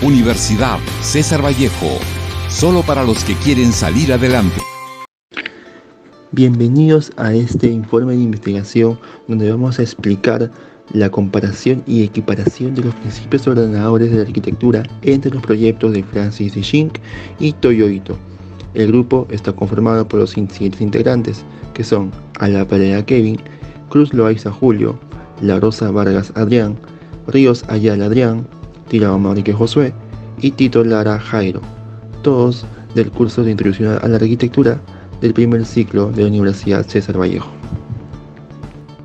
Universidad César Vallejo, solo para los que quieren salir adelante. Bienvenidos a este informe de investigación donde vamos a explicar la comparación y equiparación de los principios ordenadores de la arquitectura entre los proyectos de Francis Deschinck y Toyo Ito. El grupo está conformado por los siguientes integrantes, que son Ala Pereira Kevin, Cruz Loaiza Julio, La Rosa Vargas Adrián, Ríos Ayala Adrián, Tirado Maurique Josué y Tito Lara Jairo, todos del curso de Introducción a la Arquitectura del primer ciclo de la Universidad César Vallejo.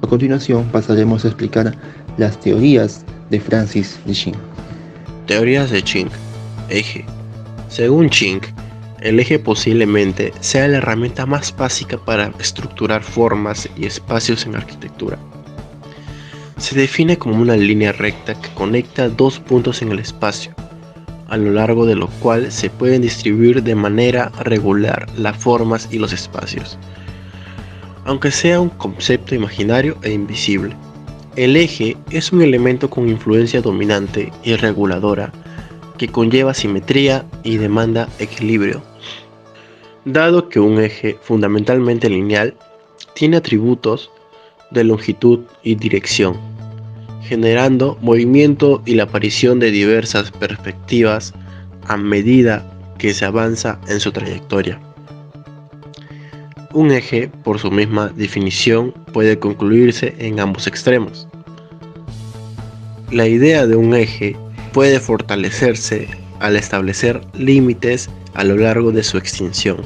A continuación pasaremos a explicar las teorías de Francis Deschinck. Teorías de Deschinck. Eje. Según Deschinck, el eje posiblemente sea la herramienta más básica para estructurar formas y espacios en arquitectura. Se define como una línea recta que conecta dos puntos en el espacio, a lo largo de lo cual se pueden distribuir de manera regular las formas y los espacios. Aunque sea un concepto imaginario e invisible, el eje es un elemento con influencia dominante y reguladora que conlleva simetría y demanda equilibrio. Dado que un eje fundamentalmente lineal tiene atributos de longitud y dirección, generando movimiento y la aparición de diversas perspectivas a medida que se avanza en su trayectoria. Un eje, por su misma definición, puede concluirse en ambos extremos. La idea de un eje puede fortalecerse al establecer límites a lo largo de su extensión.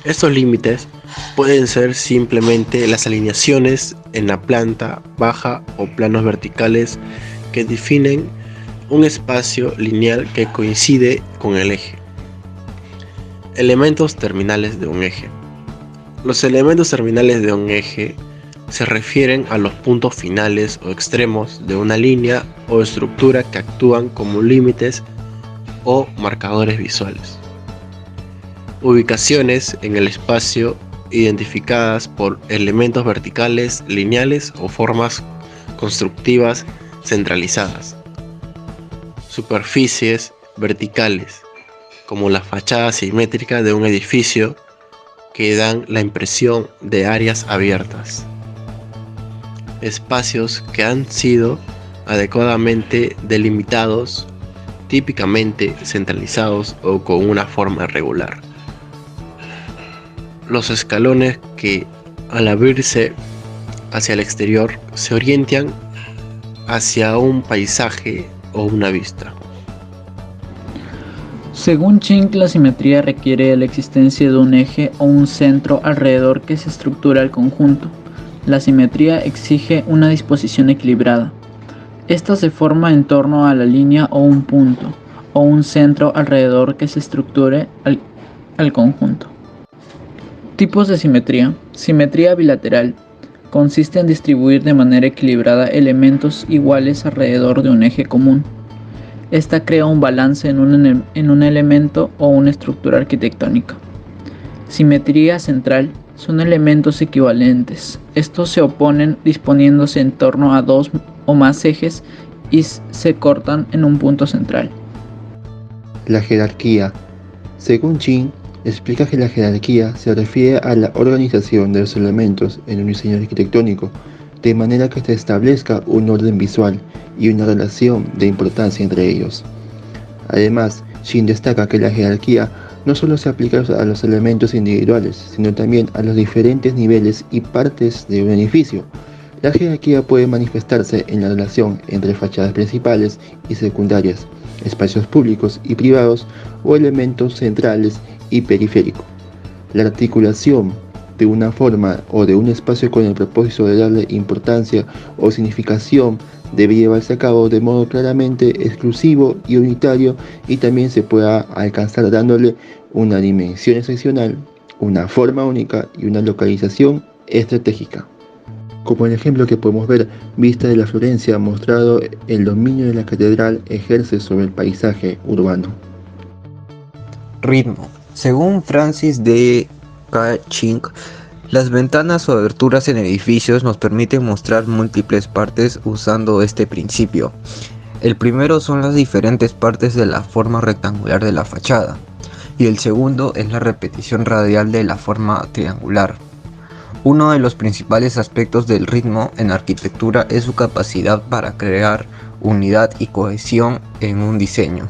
Estos límites pueden ser simplemente las alineaciones en la planta baja o planos verticales que definen un espacio lineal que coincide con el eje. Elementos terminales de un eje. Los elementos terminales de un eje se refieren a los puntos finales o extremos de una línea o estructura que actúan como límites o marcadores visuales. Ubicaciones en el espacio identificadas por elementos verticales, lineales o formas constructivas centralizadas. Superficies verticales, como la fachada simétrica de un edificio, que dan la impresión de áreas abiertas. Espacios que han sido adecuadamente delimitados, típicamente centralizados o con una forma irregular. Los escalones que, al abrirse hacia el exterior, se orientan hacia un paisaje o una vista. Según Deschinck, la simetría requiere la existencia de un eje o un centro alrededor que se estructura el conjunto. La simetría exige una disposición equilibrada. Esta se forma en torno a la línea o un punto, o un centro alrededor que se estructure al conjunto. Tipos de simetría. Simetría bilateral. Consiste en distribuir de manera equilibrada elementos iguales alrededor de un eje común. Esta crea un balance en un elemento o una estructura arquitectónica. Simetría central. Son elementos equivalentes. Estos se oponen disponiéndose en torno a dos o más ejes y se cortan en un punto central. La jerarquía. Según Deschinck, explica que la jerarquía se refiere a la organización de los elementos en un diseño arquitectónico, de manera que se establezca un orden visual y una relación de importancia entre ellos. Además, Deschinck destaca que la jerarquía no solo se aplica a los elementos individuales, sino también a los diferentes niveles y partes de un edificio. La jerarquía puede manifestarse en la relación entre fachadas principales y secundarias, espacios públicos y privados o elementos centrales y periféricos. La articulación de una forma o de un espacio con el propósito de darle importancia o significación debe llevarse a cabo de modo claramente exclusivo y unitario, y también se pueda alcanzar dándole una dimensión excepcional, una forma única y una localización estratégica. Como el ejemplo que podemos ver, vista de la Florencia, mostrado el dominio de la catedral ejerce sobre el paisaje urbano. Ritmo. Según Francis Deschinck, las ventanas o aberturas en edificios nos permiten mostrar múltiples partes usando este principio. El primero son las diferentes partes de la forma rectangular de la fachada, y el segundo es la repetición radial de la forma triangular. Uno de los principales aspectos del ritmo en arquitectura es su capacidad para crear unidad y cohesión en un diseño.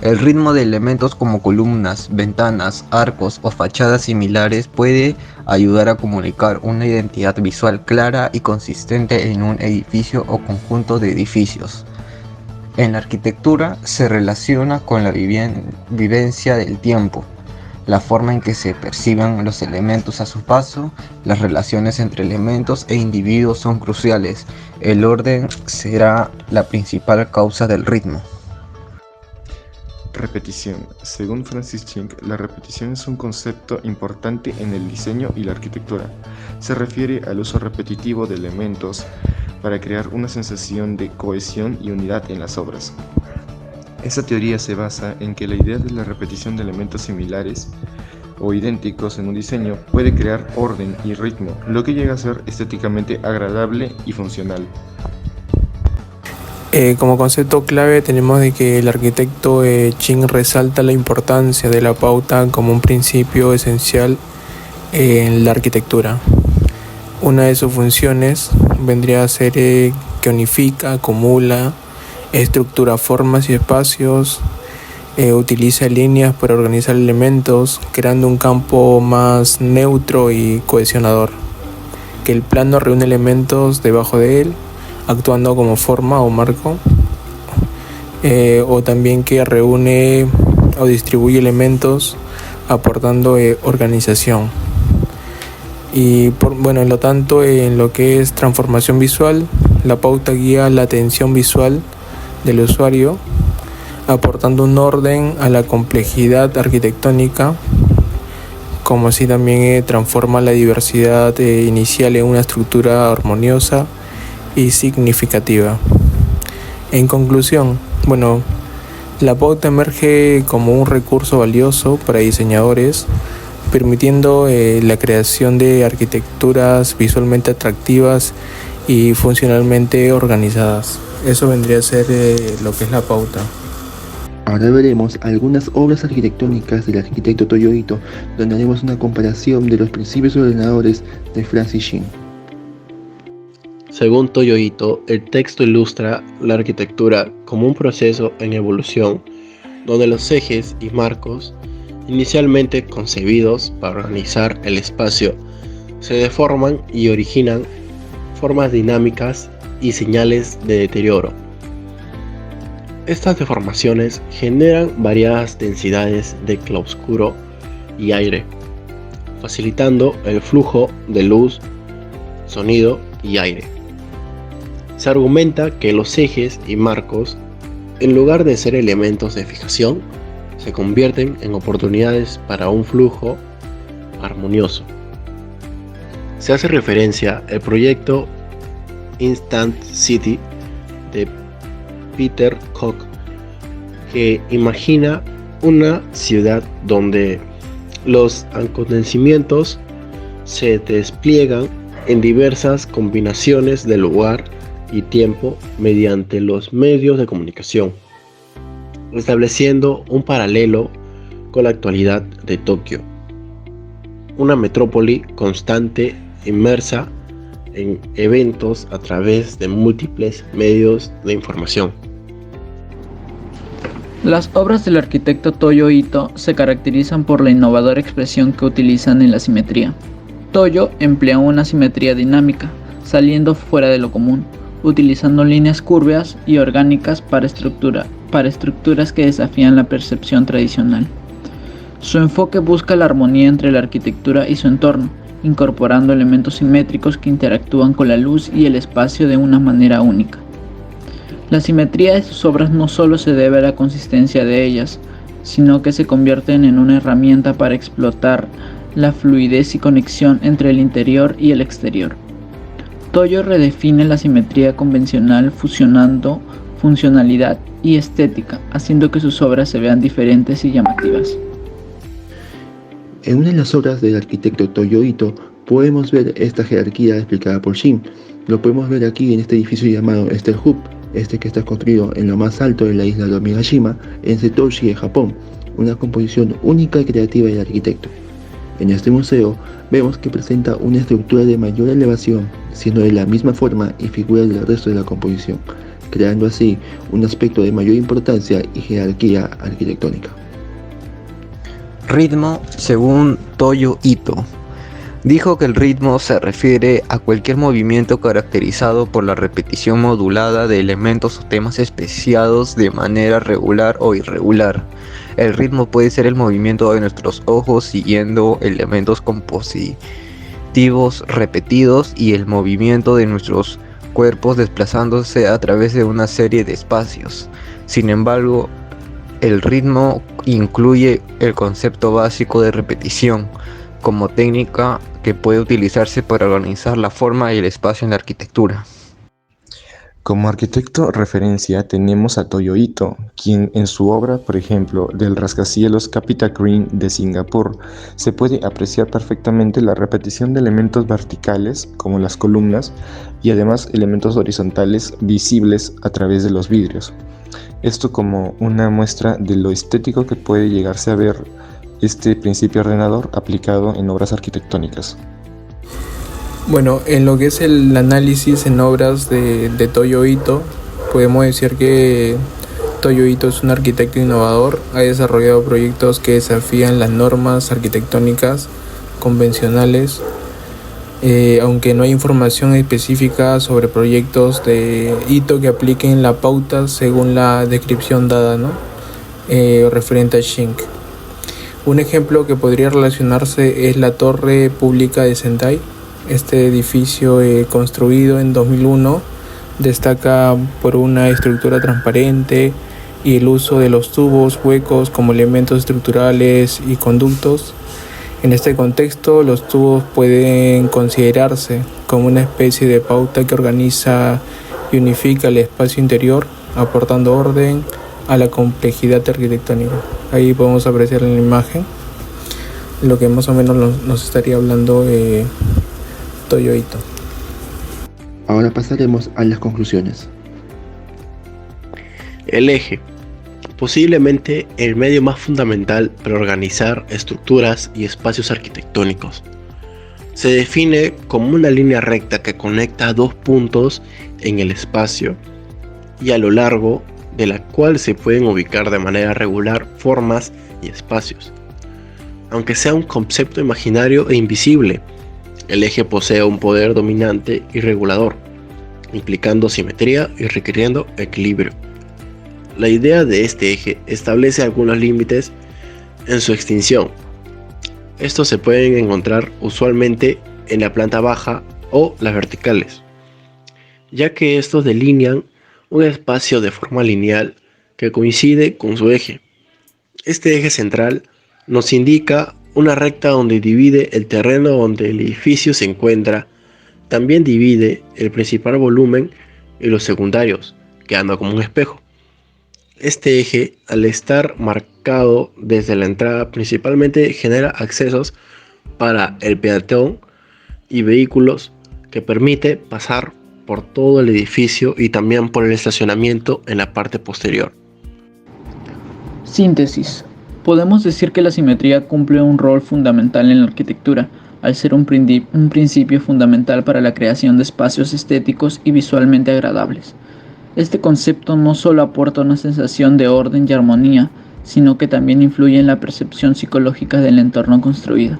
El ritmo de elementos como columnas, ventanas, arcos o fachadas similares puede ayudar a comunicar una identidad visual clara y consistente en un edificio o conjunto de edificios. En la arquitectura se relaciona con la vivencia del tiempo, la forma en que se perciben los elementos a su paso, las relaciones entre elementos e individuos son cruciales. El orden será la principal causa del ritmo. Repetición. Según Francis Ching, la repetición es un concepto importante en el diseño y la arquitectura. Se refiere al uso repetitivo de elementos para crear una sensación de cohesión y unidad en las obras. Esta teoría se basa en que la idea de la repetición de elementos similares o idénticos en un diseño puede crear orden y ritmo, lo que llega a ser estéticamente agradable y funcional. Como concepto clave tenemos de que el arquitecto Ching resalta la importancia de la pauta como un principio esencial en la arquitectura. Una de sus funciones vendría a ser que unifica, acumula, estructura formas y espacios, utiliza líneas para organizar elementos, creando un campo más neutro y cohesionador. Que el plano reúne elementos debajo de él, actuando como forma o marco, o también que reúne o distribuye elementos aportando organización. Y en lo tanto, en lo que es transformación visual, la pauta guía la atención visual del usuario, aportando un orden a la complejidad arquitectónica, como así también transforma la diversidad inicial en una estructura armoniosa y significativa. En conclusión, la pauta emerge como un recurso valioso para diseñadores, permitiendo la creación de arquitecturas visualmente atractivas y funcionalmente organizadas. Eso vendría a ser lo que es la pauta. Ahora veremos algunas obras arquitectónicas del arquitecto Toyo Ito, donde haremos una comparación de los principios ordenadores de Francis Ching. Según Toyo Ito, el texto ilustra la arquitectura como un proceso en evolución, donde los ejes y marcos, inicialmente concebidos para organizar el espacio, se deforman y originan formas dinámicas y señales de deterioro. Estas deformaciones generan variadas densidades de claroscuro y aire, facilitando el flujo de luz, sonido y aire. Se argumenta que los ejes y marcos, en lugar de ser elementos de fijación, se convierten en oportunidades para un flujo armonioso. Se hace referencia al proyecto Instant City de Peter Koch, que imagina una ciudad donde los acontecimientos se despliegan en diversas combinaciones de lugar y tiempo mediante los medios de comunicación, estableciendo un paralelo con la actualidad de Tokio, una metrópoli constante inmersa en eventos a través de múltiples medios de información. Las obras del arquitecto Toyo Ito se caracterizan por la innovadora expresión que utilizan en la simetría. Toyo emplea una simetría dinámica, saliendo fuera de lo común, utilizando líneas curvas y orgánicas para estructuras que desafían la percepción tradicional. Su enfoque busca la armonía entre la arquitectura y su entorno, incorporando elementos simétricos que interactúan con la luz y el espacio de una manera única. La simetría de sus obras no solo se debe a la consistencia de ellas, sino que se convierten en una herramienta para explotar la fluidez y conexión entre el interior y el exterior. Toyo redefine la simetría convencional fusionando funcionalidad y estética, haciendo que sus obras se vean diferentes y llamativas. En una de las obras del arquitecto Toyo Ito podemos ver esta jerarquía explicada por Ching. Lo podemos ver aquí en este edificio llamado Sterhub, que está construido en lo más alto de la isla de Omigashima, en Setoshi, en Japón, una composición única y creativa del arquitecto. En este museo vemos que presenta una estructura de mayor elevación, siendo de la misma forma y figura del resto de la composición, creando así un aspecto de mayor importancia y jerarquía arquitectónica. Ritmo, según Toyo Ito, dijo que el ritmo se refiere a cualquier movimiento caracterizado por la repetición modulada de elementos o temas especiados de manera regular o irregular. El ritmo puede ser el movimiento de nuestros ojos siguiendo elementos compositivos repetidos y el movimiento de nuestros cuerpos desplazándose a través de una serie de espacios. Sin embargo, el ritmo incluye el concepto básico de repetición como técnica que puede utilizarse para organizar la forma y el espacio en la arquitectura. Como arquitecto referencia tenemos a Toyo Ito, quien en su obra, por ejemplo, del rascacielos Capita Green de Singapur, se puede apreciar perfectamente la repetición de elementos verticales, como las columnas, y además elementos horizontales visibles a través de los vidrios. Esto como una muestra de lo estético que puede llegarse a ver este principio ordenador aplicado en obras arquitectónicas. Bueno, en lo que es el análisis en obras de Toyo Ito, podemos decir que Toyo Ito es un arquitecto innovador, ha desarrollado proyectos que desafían las normas arquitectónicas convencionales, aunque no hay información específica sobre proyectos de Ito que apliquen la pauta según la descripción dada, ¿no? Referente a Shink. Un ejemplo que podría relacionarse es la torre pública de Sendai. Este edificio construido en 2001 destaca por una estructura transparente y el uso de los tubos huecos como elementos estructurales y conductos. En este contexto, los tubos pueden considerarse como una especie de pauta que organiza y unifica el espacio interior, aportando orden a la complejidad arquitectónica. Ahí podemos apreciar en la imagen lo que más o menos nos estaría hablando Toyo Ito. Ahora pasaremos a las conclusiones. El eje, posiblemente el medio más fundamental para organizar estructuras y espacios arquitectónicos. Se define como una línea recta que conecta dos puntos en el espacio y a lo largo de la cual se pueden ubicar de manera regular formas y espacios. Aunque sea un concepto imaginario e invisible, el eje posee un poder dominante y regulador, implicando simetría y requiriendo equilibrio. La idea de este eje establece algunos límites en su extinción. Estos se pueden encontrar usualmente en la planta baja o las verticales, ya que estos delinean un espacio de forma lineal que coincide con su eje. Este eje central nos indica una recta donde divide el terreno donde el edificio se encuentra. También divide el principal volumen y los secundarios, quedando como un espejo. Este eje, al estar marcado desde la entrada, principalmente genera accesos para el peatón y vehículos que permite pasar por todo el edificio y también por el estacionamiento en la parte posterior. Síntesis. Podemos decir que la simetría cumple un rol fundamental en la arquitectura, al ser un principio fundamental para la creación de espacios estéticos y visualmente agradables. Este concepto no solo aporta una sensación de orden y armonía, sino que también influye en la percepción psicológica del entorno construido.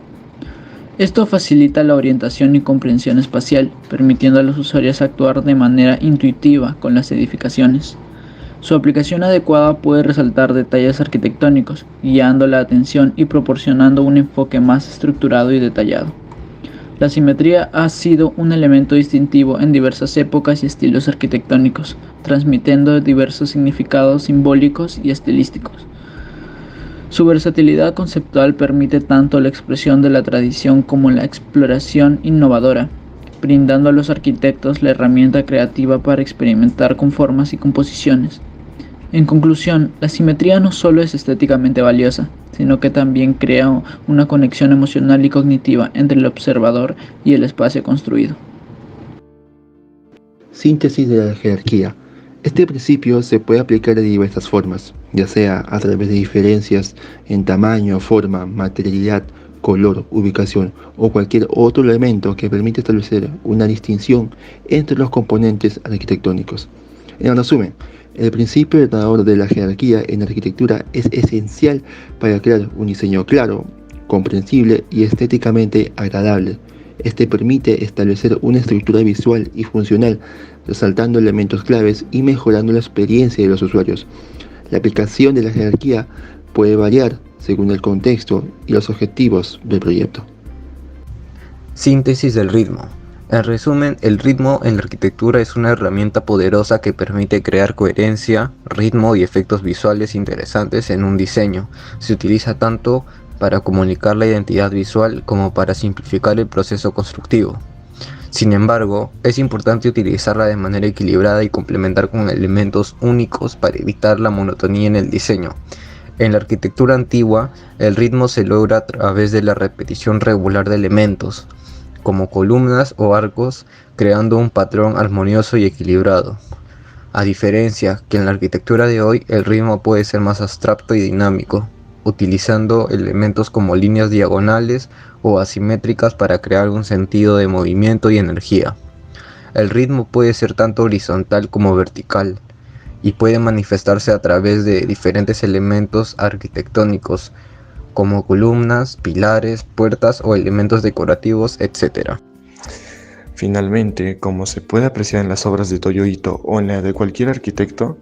Esto facilita la orientación y comprensión espacial, permitiendo a los usuarios actuar de manera intuitiva con las edificaciones. Su aplicación adecuada puede resaltar detalles arquitectónicos, guiando la atención y proporcionando un enfoque más estructurado y detallado. La simetría ha sido un elemento distintivo en diversas épocas y estilos arquitectónicos, transmitiendo diversos significados simbólicos y estilísticos. Su versatilidad conceptual permite tanto la expresión de la tradición como la exploración innovadora, brindando a los arquitectos la herramienta creativa para experimentar con formas y composiciones. En conclusión, la simetría no solo es estéticamente valiosa, sino que también crea una conexión emocional y cognitiva entre el observador y el espacio construido. Síntesis de la jerarquía. Este principio se puede aplicar de diversas formas, ya sea a través de diferencias en tamaño, forma, materialidad, color, ubicación o cualquier otro elemento que permite establecer una distinción entre los componentes arquitectónicos. En resumen, el principio ordenador de la jerarquía en arquitectura es esencial para crear un diseño claro, comprensible y estéticamente agradable. Este permite establecer una estructura visual y funcional, resaltando elementos claves y mejorando la experiencia de los usuarios. La aplicación de la jerarquía puede variar según el contexto y los objetivos del proyecto. Síntesis del ritmo. En resumen, el ritmo en la arquitectura es una herramienta poderosa que permite crear coherencia, ritmo y efectos visuales interesantes en un diseño. Se utiliza tanto para comunicar la identidad visual como para simplificar el proceso constructivo. Sin embargo, es importante utilizarla de manera equilibrada y complementar con elementos únicos para evitar la monotonía en el diseño. En la arquitectura antigua, el ritmo se logra a través de la repetición regular de elementos, como columnas o arcos, creando un patrón armonioso y equilibrado. A diferencia que en la arquitectura de hoy, el ritmo puede ser más abstracto y dinámico, utilizando elementos como líneas diagonales o asimétricas para crear un sentido de movimiento y energía. El ritmo puede ser tanto horizontal como vertical y puede manifestarse a través de diferentes elementos arquitectónicos como columnas, pilares, puertas o elementos decorativos, etc. Finalmente, como se puede apreciar en las obras de Toyo Ito o en la de cualquier arquitecto,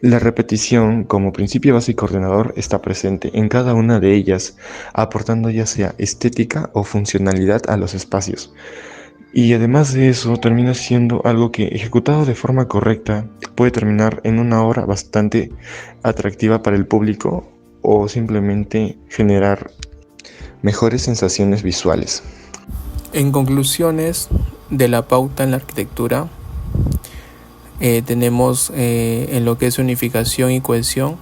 la repetición como principio básico ordenador está presente en cada una de ellas, aportando ya sea estética o funcionalidad a los espacios. Y además de eso, termina siendo algo que, ejecutado de forma correcta, puede terminar en una obra bastante atractiva para el público o simplemente generar mejores sensaciones visuales. En conclusiones de la pauta en la arquitectura, tenemos en lo que es unificación y cohesión,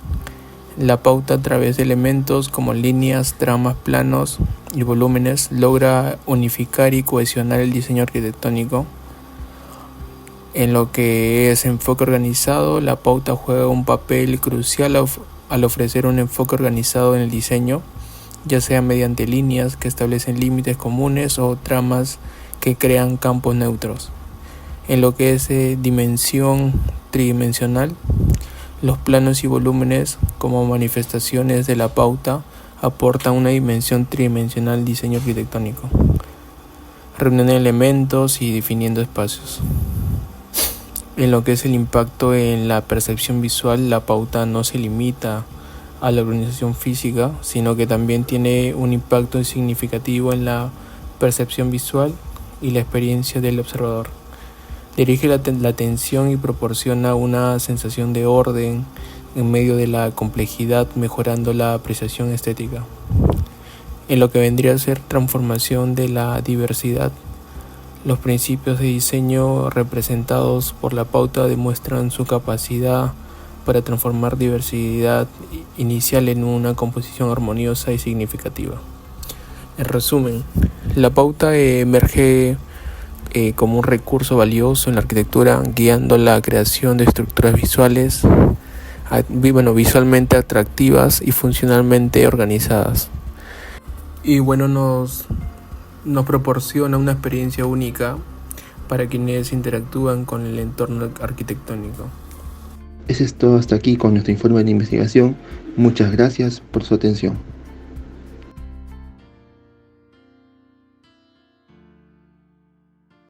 la pauta a través de elementos como líneas, tramas, planos y volúmenes logra unificar y cohesionar el diseño arquitectónico. En lo que es enfoque organizado, la pauta juega un papel crucial al ofrecer un enfoque organizado en el diseño, ya sea mediante líneas que establecen límites comunes o tramas que crean campos neutros. En lo que es dimensión tridimensional, los planos y volúmenes como manifestaciones de la pauta aportan una dimensión tridimensional al diseño arquitectónico, reuniendo elementos y definiendo espacios. En lo que es el impacto en la percepción visual, la pauta no se limita a la organización física, sino que también tiene un impacto significativo en la percepción visual y la experiencia del observador. Dirige la atención y proporciona una sensación de orden en medio de la complejidad, mejorando la apreciación estética. En lo que vendría a ser transformación de la diversidad, los principios de diseño representados por la pauta demuestran su capacidad para transformar diversidad inicial en una composición armoniosa y significativa. En resumen, la pauta emerge como un recurso valioso en la arquitectura, guiando la creación de estructuras visuales, visualmente atractivas y funcionalmente organizadas. Y nos proporciona una experiencia única para quienes interactúan con el entorno arquitectónico. Eso es todo hasta aquí con nuestro informe de investigación. Muchas gracias por su atención.